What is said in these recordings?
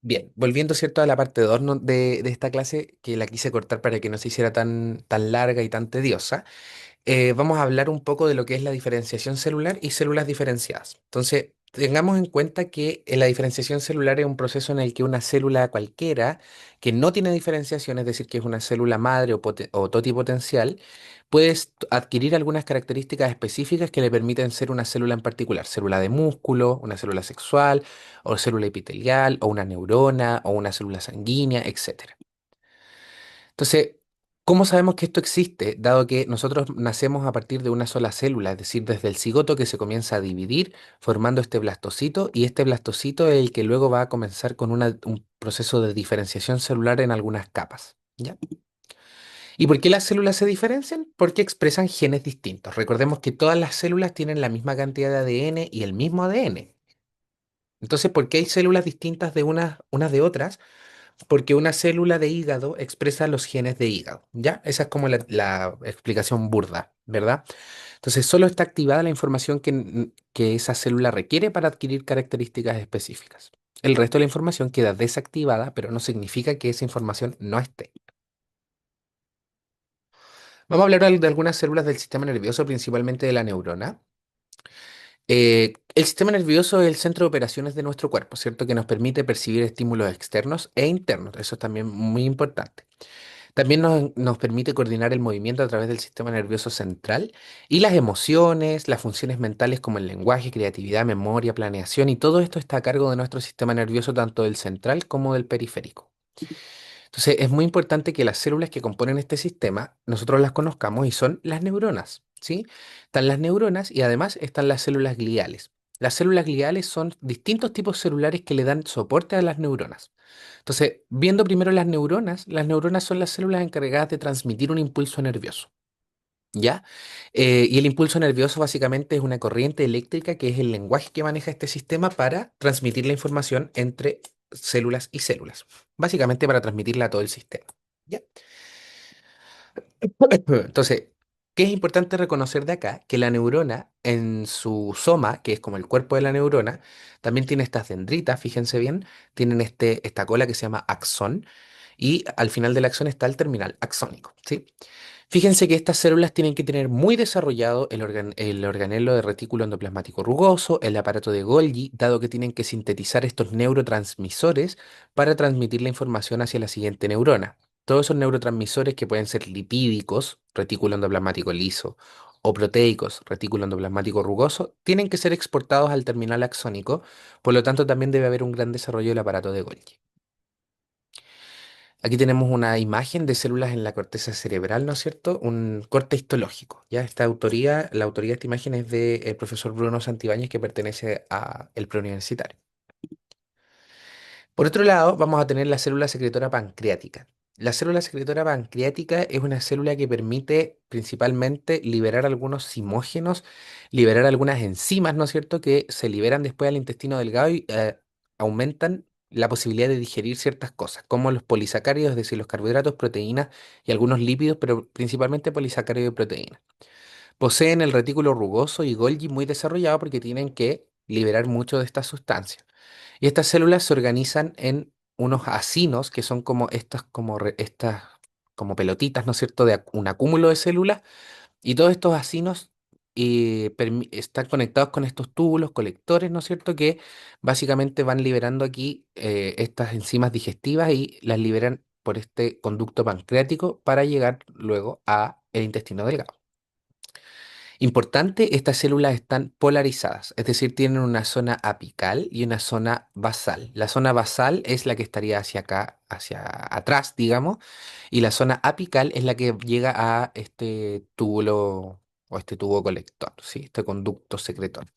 Bien, volviendo, ¿cierto?, a la parte 2 de esta clase, que la quise cortar para que no se hiciera tan larga y tan tediosa. Vamos a hablar un poco de lo que es la diferenciación celular y células diferenciadas. Entonces, tengamos en cuenta que la diferenciación celular es un proceso en el que una célula cualquiera que no tiene diferenciación, es decir, que es una célula madre o totipotencial, puede adquirir algunas características específicas que le permiten ser una célula en particular, célula de músculo, una célula sexual, o célula epitelial, o una neurona, o una célula sanguínea, etcétera. Entonces, ¿cómo sabemos que esto existe? Dado que nosotros nacemos a partir de una sola célula, es decir, desde el cigoto que se comienza a dividir, formando este blastocito, y este blastocito es el que luego va a comenzar con un proceso de diferenciación celular en algunas capas. ¿Ya? ¿Y por qué las células se diferencian? Porque expresan genes distintos. Recordemos que todas las células tienen la misma cantidad de ADN y el mismo ADN. Entonces, ¿por qué hay células distintas de unas de otras? Porque una célula de hígado expresa los genes de hígado, ¿ya? Esa es como la explicación burda, ¿verdad? Entonces, solo está activada la información que esa célula requiere para adquirir características específicas. El resto de la información queda desactivada, pero no significa que esa información no esté. Vamos a hablar de algunas células del sistema nervioso, principalmente de la neurona. El sistema nervioso es el centro de operaciones de nuestro cuerpo, ¿cierto? Que nos permite percibir estímulos externos e internos. Eso es también muy importante. También nos permite coordinar el movimiento a través del sistema nervioso central y las emociones, las funciones mentales como el lenguaje, creatividad, memoria, planeación, y todo esto está a cargo de nuestro sistema nervioso, tanto del central como del periférico. Entonces, es muy importante que las células que componen este sistema nosotros las conozcamos y son las neuronas, ¿sí? Están las neuronas y además están las células gliales. Las células gliales son distintos tipos celulares que le dan soporte a las neuronas. Entonces, viendo primero las neuronas son las células encargadas de transmitir un impulso nervioso, ¿ya? Y el impulso nervioso básicamente es una corriente eléctrica que es el lenguaje que maneja este sistema para transmitir la información entre células y células, básicamente para transmitirla a todo el sistema, ¿ya? Entonces, ¿qué es importante reconocer de acá? Que la neurona en su soma, que es como el cuerpo de la neurona, también tiene estas dendritas, fíjense bien, tienen esta cola que se llama axón, y al final del axón está el terminal axónico, ¿sí? Fíjense que estas células tienen que tener muy desarrollado el organelo de retículo endoplasmático rugoso, el aparato de Golgi, dado que tienen que sintetizar estos neurotransmisores para transmitir la información hacia la siguiente neurona. Todos esos neurotransmisores que pueden ser lipídicos, retículo endoplasmático liso, o proteicos, retículo endoplasmático rugoso, tienen que ser exportados al terminal axónico, por lo tanto también debe haber un gran desarrollo del aparato de Golgi. Aquí tenemos una imagen de células en la corteza cerebral, ¿no es cierto? Un corte histológico. Ya la autoría de esta imagen es del profesor Bruno Santibáñez, que pertenece a el preuniversitario. Por otro lado, vamos a tener la célula secretora pancreática. La célula secretora pancreática es una célula que permite principalmente liberar algunos simógenos, liberar algunas enzimas, ¿no es cierto?, que se liberan después al intestino delgado y aumentan la posibilidad de digerir ciertas cosas, como los polisacáridos, es decir, los carbohidratos, proteínas y algunos lípidos, pero principalmente polisacáridos y proteínas. Poseen el retículo rugoso y Golgi muy desarrollado porque tienen que liberar mucho de estas sustancias. Y estas células se organizan en unos acinos, que son como estas como pelotitas, ¿no es cierto?, de un acúmulo de células, y todos estos acinos están conectados con estos túbulos colectores, ¿no es cierto?, que básicamente van liberando aquí estas enzimas digestivas y las liberan por este conducto pancreático para llegar luego a el intestino delgado. Importante, estas células están polarizadas, es decir, tienen una zona apical y una zona basal. La zona basal es la que estaría hacia acá, hacia atrás, digamos, y la zona apical es la que llega a este túbulo o este tubo colector, ¿sí? Este conducto secretor.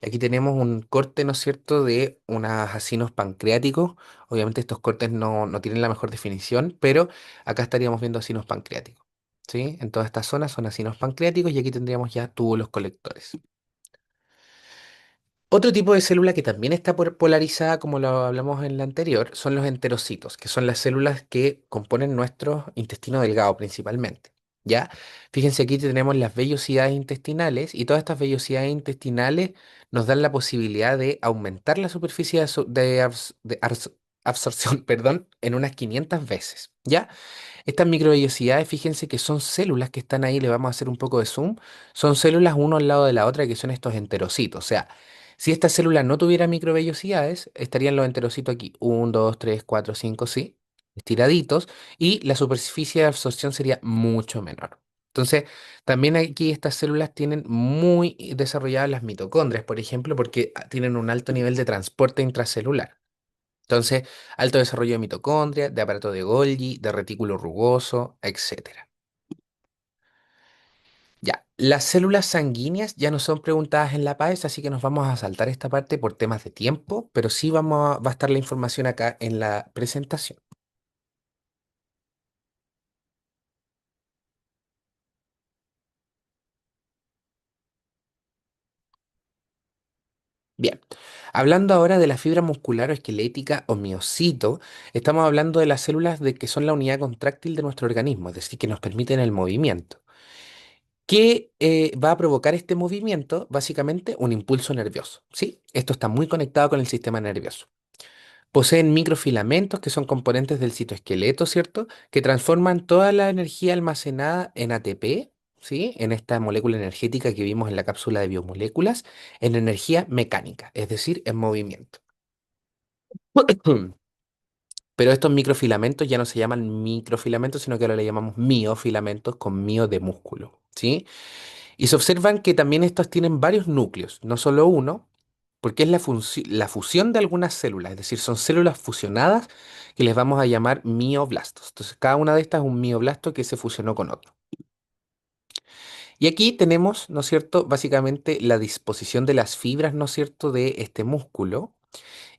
Aquí tenemos un corte, ¿no es cierto?, de unos acinos pancreáticos. Obviamente estos cortes no tienen la mejor definición, pero acá estaríamos viendo acinos pancreáticos. ¿Sí? En toda esta zona son acinos pancreáticos y aquí tendríamos ya túbulos colectores. Otro tipo de célula que también está polarizada, como lo hablamos en la anterior, son los enterocitos, que son las células que componen nuestro intestino delgado principalmente. ¿Ya? Fíjense aquí tenemos las vellosidades intestinales y todas estas vellosidades intestinales nos dan la posibilidad de aumentar la superficie de absorción, perdón, en unas 500 veces, ¿ya? Estas microvellosidades, fíjense que son células que están ahí, le vamos a hacer un poco de zoom, son células uno al lado de la otra que son estos enterocitos. O sea, si esta célula no tuviera microvellosidades, estarían los enterocitos aquí, uno, 2, 3, 4, 5, sí, estiraditos, y la superficie de absorción sería mucho menor. Entonces, también aquí estas células tienen muy desarrolladas las mitocondrias, por ejemplo, porque tienen un alto nivel de transporte intracelular. Entonces, alto desarrollo de mitocondria, de aparato de Golgi, de retículo rugoso, etcétera. Ya, las células sanguíneas ya no son preguntadas en la PAES, así que nos vamos a saltar esta parte por temas de tiempo, pero sí va a estar la información acá en la presentación. Bien, hablando ahora de la fibra muscular o esquelética o miocito, estamos hablando de las células de que son la unidad contráctil de nuestro organismo, es decir, que nos permiten el movimiento. ¿Qué va a provocar este movimiento? Básicamente un impulso nervioso, ¿sí? Esto está muy conectado con el sistema nervioso. Poseen microfilamentos que son componentes del citoesqueleto, ¿cierto? Que transforman toda la energía almacenada en ATP, ¿sí? En esta molécula energética que vimos en la cápsula de biomoléculas, en energía mecánica, es decir, en movimiento. Pero estos microfilamentos ya no se llaman microfilamentos, sino que ahora le llamamos miofilamentos con mio de músculo, ¿sí? Y se observan que también estos tienen varios núcleos, no solo uno, porque es la fusión de algunas células, es decir, son células fusionadas que les vamos a llamar mioblastos. Entonces, cada una de estas es un mioblasto que se fusionó con otro. Y aquí tenemos, ¿no es cierto?, básicamente la disposición de las fibras, ¿no es cierto?, de este músculo.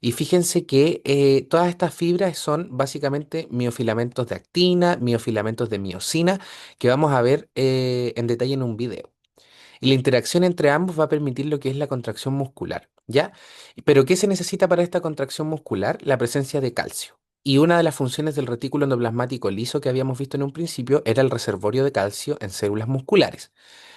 Y fíjense que todas estas fibras son básicamente miofilamentos de actina, miofilamentos de miosina, que vamos a ver en detalle en un video. Y la interacción entre ambos va a permitir lo que es la contracción muscular, ¿ya? Pero ¿qué se necesita para esta contracción muscular? La presencia de calcio. Y una de las funciones del retículo endoplasmático liso que habíamos visto en un principio era el reservorio de calcio en células musculares.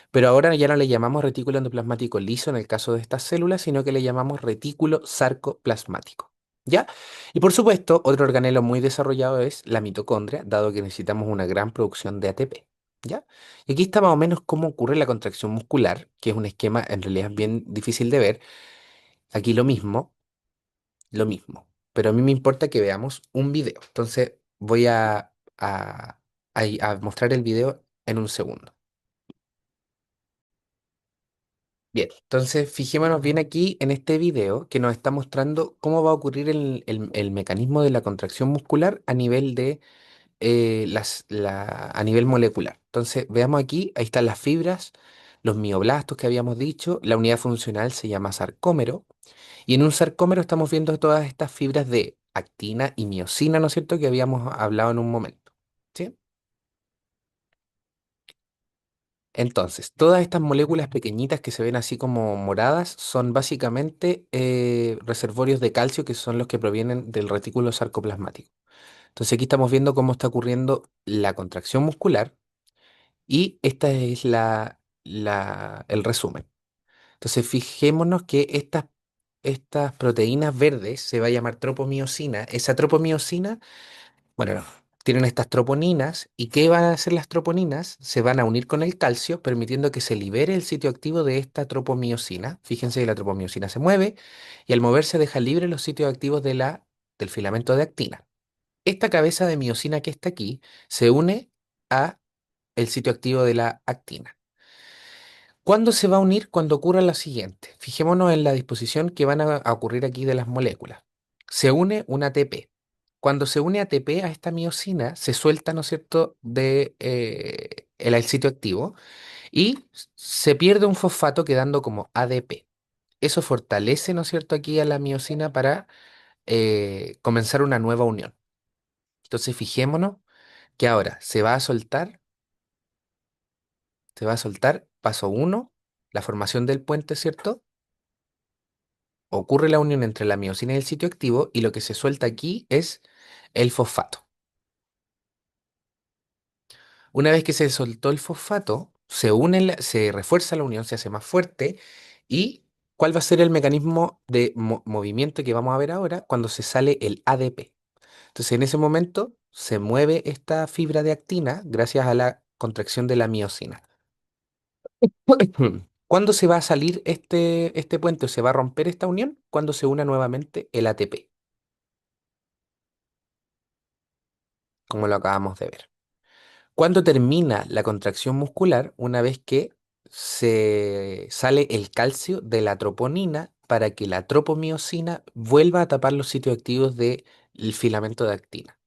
Pero ahora ya no le llamamos retículo endoplasmático liso en el caso de estas células, sino que le llamamos retículo sarcoplasmático. ¿Ya? Y por supuesto, otro organelo muy desarrollado es la mitocondria, dado que necesitamos una gran producción de ATP. ¿Ya? Y aquí está más o menos cómo ocurre la contracción muscular, que es un esquema en realidad bien difícil de ver. Aquí lo mismo. Pero a mí me importa que veamos un video. Entonces voy a mostrar el video en un segundo. Bien, entonces fijémonos bien aquí en este video que nos está mostrando cómo va a ocurrir el mecanismo de la contracción muscular a nivel a nivel molecular. Entonces veamos aquí, ahí están las fibras, los mioblastos que habíamos dicho, la unidad funcional se llama sarcómero, y en un sarcómero estamos viendo todas estas fibras de actina y miosina, ¿no es cierto?, que habíamos hablado en un momento. ¿Sí? Entonces, todas estas moléculas pequeñitas que se ven así como moradas son básicamente reservorios de calcio que son los que provienen del retículo sarcoplasmático. Entonces aquí estamos viendo cómo está ocurriendo la contracción muscular y esta es el resumen. Entonces fijémonos que estas proteínas verdes se va a llamar tropomiosina. Esa tropomiosina bueno, tienen estas troponinas. ¿Y qué van a hacer las troponinas? Se van a unir con el calcio, permitiendo que se libere el sitio activo de esta tropomiosina. Fíjense que la tropomiosina se mueve y al moverse deja libre los sitios activos del filamento de actina. Esta cabeza de miosina que está aquí se une a el sitio activo de la actina. ¿Cuándo se va a unir? Cuando ocurra lo siguiente. Fijémonos en la disposición que van a ocurrir aquí de las moléculas. Se une un ATP. Cuando se une ATP a esta miosina, se suelta, ¿no es cierto?, el sitio activo y se pierde un fosfato quedando como ADP. Eso fortalece, ¿no es cierto?, aquí a la miosina para comenzar una nueva unión. Entonces, fijémonos que ahora se va a soltar paso uno, la formación del puente, ¿cierto? Ocurre la unión entre la miosina y el sitio activo y lo que se suelta aquí es el fosfato. Una vez que se soltó el fosfato, se refuerza la unión, se hace más fuerte. ¿Y cuál va a ser el mecanismo de movimiento que vamos a ver ahora cuando se sale el ADP? Entonces, en ese momento se mueve esta fibra de actina gracias a la contracción de la miosina. ¿Cuándo se va a salir este puente o se va a romper esta unión? Cuando se una nuevamente el ATP, como lo acabamos de ver. ¿Cuándo termina la contracción muscular? Una vez que se sale el calcio de la troponina para que la tropomiosina vuelva a tapar los sitios activos del filamento de actina.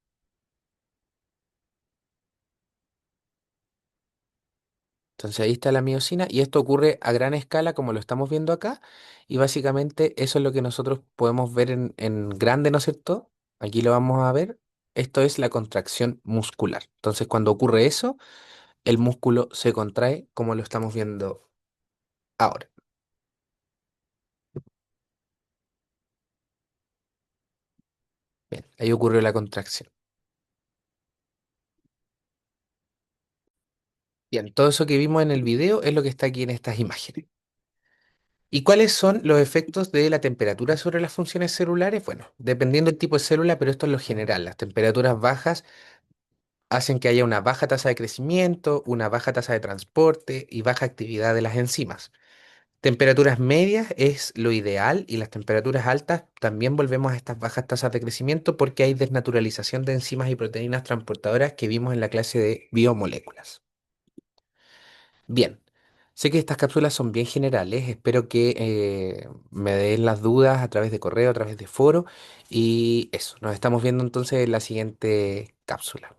Entonces ahí está la miosina y esto ocurre a gran escala como lo estamos viendo acá y básicamente eso es lo que nosotros podemos ver en grande, ¿no es cierto? Aquí lo vamos a ver. Esto es la contracción muscular. Entonces cuando ocurre eso, el músculo se contrae como lo estamos viendo ahora. Bien, ahí ocurrió la contracción. Bien, todo eso que vimos en el video es lo que está aquí en estas imágenes. ¿Y cuáles son los efectos de la temperatura sobre las funciones celulares? Bueno, dependiendo del tipo de célula, pero esto es lo general. Las temperaturas bajas hacen que haya una baja tasa de crecimiento, una baja tasa de transporte y baja actividad de las enzimas. Temperaturas medias es lo ideal y las temperaturas altas también volvemos a estas bajas tasas de crecimiento porque hay desnaturalización de enzimas y proteínas transportadoras que vimos en la clase de biomoléculas. Bien, sé que estas cápsulas son bien generales, espero que me den las dudas a través de correo, a través de foro y eso, nos estamos viendo entonces en la siguiente cápsula.